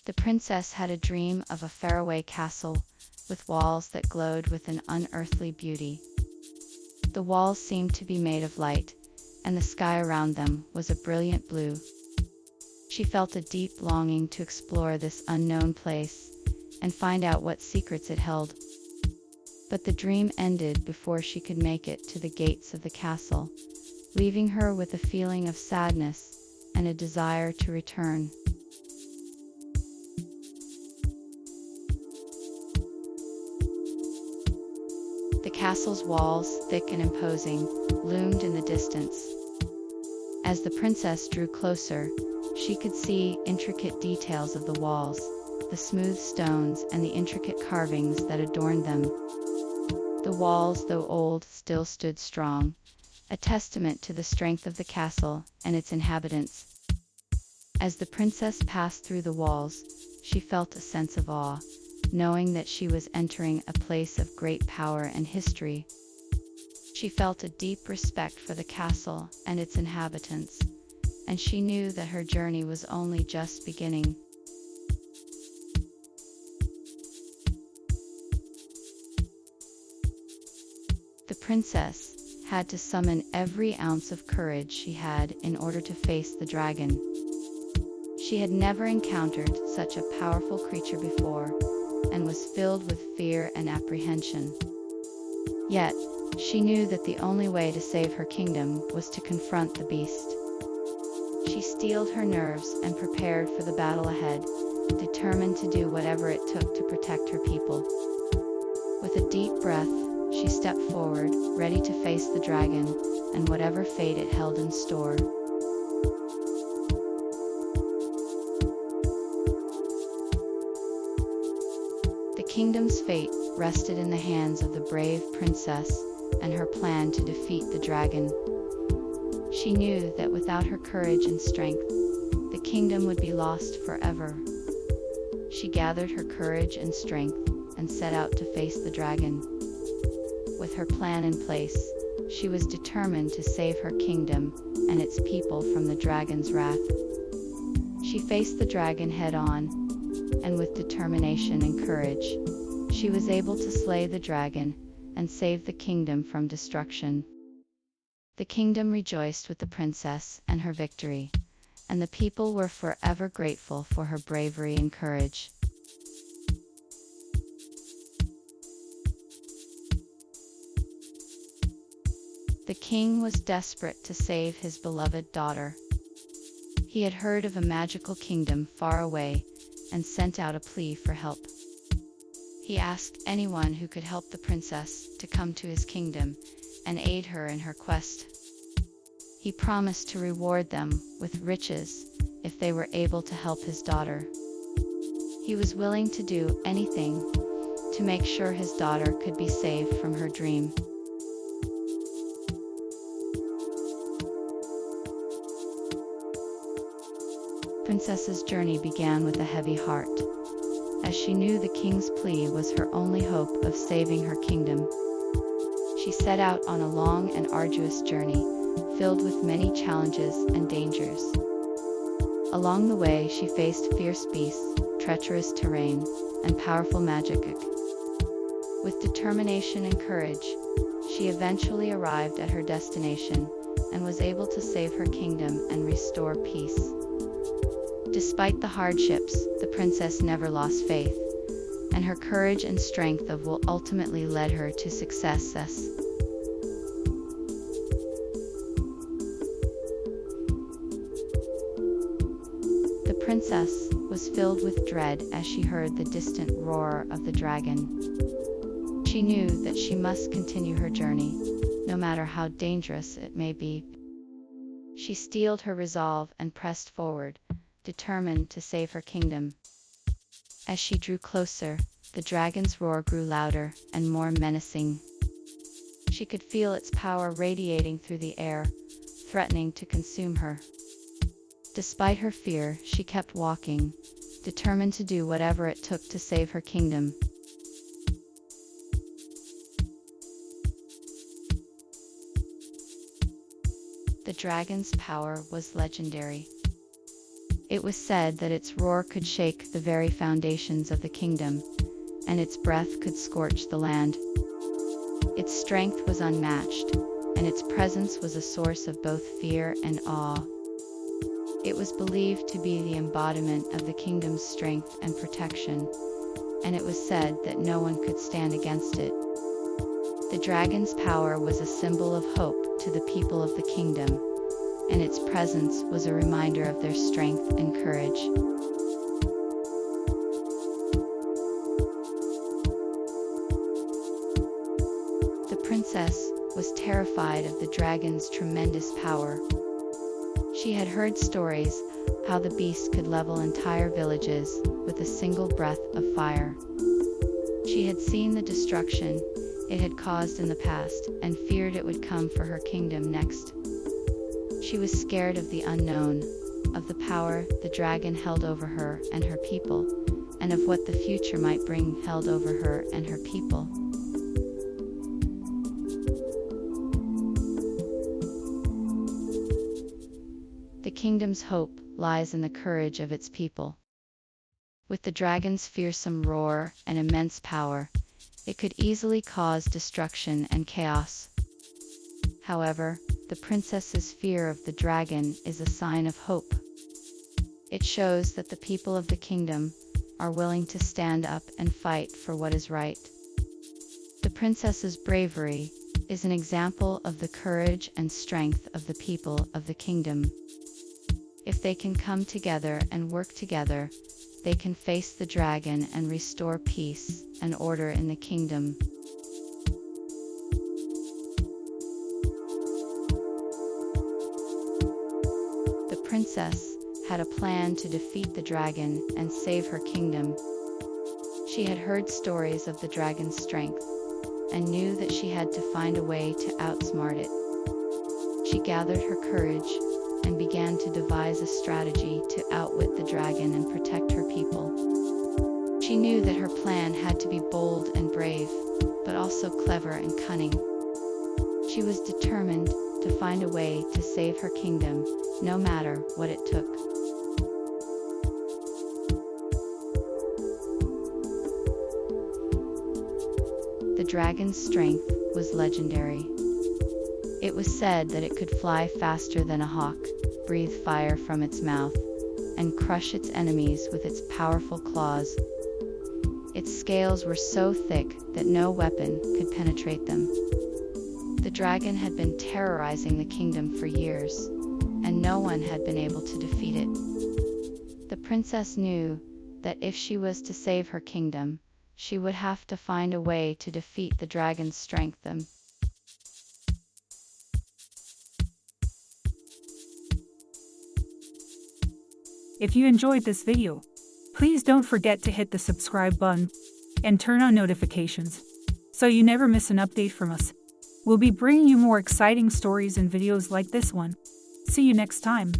The princess had a dream of a faraway castle, with walls that glowed with an unearthly beauty. The walls seemed to be made of light, and the sky around them was a brilliant blue. She felt a deep longing to explore this unknown place, and find out what secrets it held. But the dream ended before she could make it to the gates of the castle, leaving her with a feeling of sadness and a desire to return. The castle's walls, thick and imposing, loomed in the distance. As the princess drew closer, she could see intricate details of the walls, the smooth stones and the intricate carvings that adorned them. The walls, though old, still stood strong, a testament to the strength of the castle and its inhabitants. As the princess passed through the walls, she felt a sense of awe, knowing that she was entering a place of great power and history. She felt a deep respect for the castle and its inhabitants, and she knew that her journey was only just beginning. The princess had to summon every ounce of courage she had in order to face the dragon. She had never encountered such a powerful creature before, and was filled with fear and apprehension. Yet, she knew that the only way to save her kingdom was to confront the beast. She steeled her nerves and prepared for the battle ahead, determined to do whatever it took to protect her people. With a deep breath, she stepped forward, ready to face the dragon and whatever fate it held in store. The kingdom's fate rested in the hands of the brave princess and her plan to defeat the dragon. She knew that without her courage and strength, the kingdom would be lost forever. She gathered her courage and strength and set out to face the dragon. With her plan in place, she was determined to save her kingdom and its people from the dragon's wrath. She faced the dragon head-on, and with determination and courage, she was able to slay the dragon and save the kingdom from destruction. The kingdom rejoiced with the princess and her victory, and the people were forever grateful for her bravery and courage. The king was desperate to save his beloved daughter. He had heard of a magical kingdom far away and sent out a plea for help. He asked anyone who could help the princess to come to his kingdom and aid her in her quest. He promised to reward them with riches if they were able to help his daughter. He was willing to do anything to make sure his daughter could be saved from her dream. Princess's journey began with a heavy heart, as she knew the king's plea was her only hope of saving her kingdom. She set out on a long and arduous journey, filled with many challenges and dangers. Along the way, she faced fierce beasts, treacherous terrain, and powerful magic. With determination and courage, she eventually arrived at her destination and was able to save her kingdom and restore peace. Despite the hardships, the princess never lost faith, and her courage and strength will ultimately lead her to success. The princess was filled with dread as she heard the distant roar of the dragon. She knew that she must continue her journey, no matter how dangerous it may be. She steeled her resolve and pressed forward, determined to save her kingdom. As she drew closer, the dragon's roar grew louder and more menacing. She could feel its power radiating through the air, threatening to consume her. Despite her fear, she kept walking, determined to do whatever it took to save her kingdom. The dragon's power was legendary. It was said that its roar could shake the very foundations of the kingdom, and its breath could scorch the land. Its strength was unmatched, and its presence was a source of both fear and awe. It was believed to be the embodiment of the kingdom's strength and protection, and it was said that no one could stand against it. The dragon's power was a symbol of hope to the people of the kingdom, and its presence was a reminder of their strength and courage. The princess was terrified of the dragon's tremendous power. She had heard stories how the beast could level entire villages with a single breath of fire. She had seen the destruction it had caused in the past and feared it would come for her kingdom next. She was scared of the unknown, of the power the dragon held over her and her people, and of what the future might bring held over her and her people. The kingdom's hope lies in the courage of its people. With the dragon's fearsome roar and immense power, it could easily cause destruction and chaos. However, the princess's fear of the dragon is a sign of hope. It shows that the people of the kingdom are willing to stand up and fight for what is right. The princess's bravery is an example of the courage and strength of the people of the kingdom. If they can come together and work together, they can face the dragon and restore peace and order in the kingdom. The princess had a plan to defeat the dragon and save her kingdom. She had heard stories of the dragon's strength and knew that she had to find a way to outsmart it. She gathered her courage and began to devise a strategy to outwit the dragon and protect her people. She knew that her plan had to be bold and brave, but also clever and cunning. She was determined to find a way to save her kingdom, no matter what it took. The dragon's strength was legendary. It was said that it could fly faster than a hawk, breathe fire from its mouth, and crush its enemies with its powerful claws. Its scales were so thick that no weapon could penetrate them. The dragon had been terrorizing the kingdom for years, and no one had been able to defeat it. The princess knew that if she was to save her kingdom, she would have to find a way to defeat the dragon's strength. If you enjoyed this video, please don't forget to hit the subscribe button and turn on notifications so you never miss an update from us. We'll be bringing you more exciting stories and videos like this one. See you next time.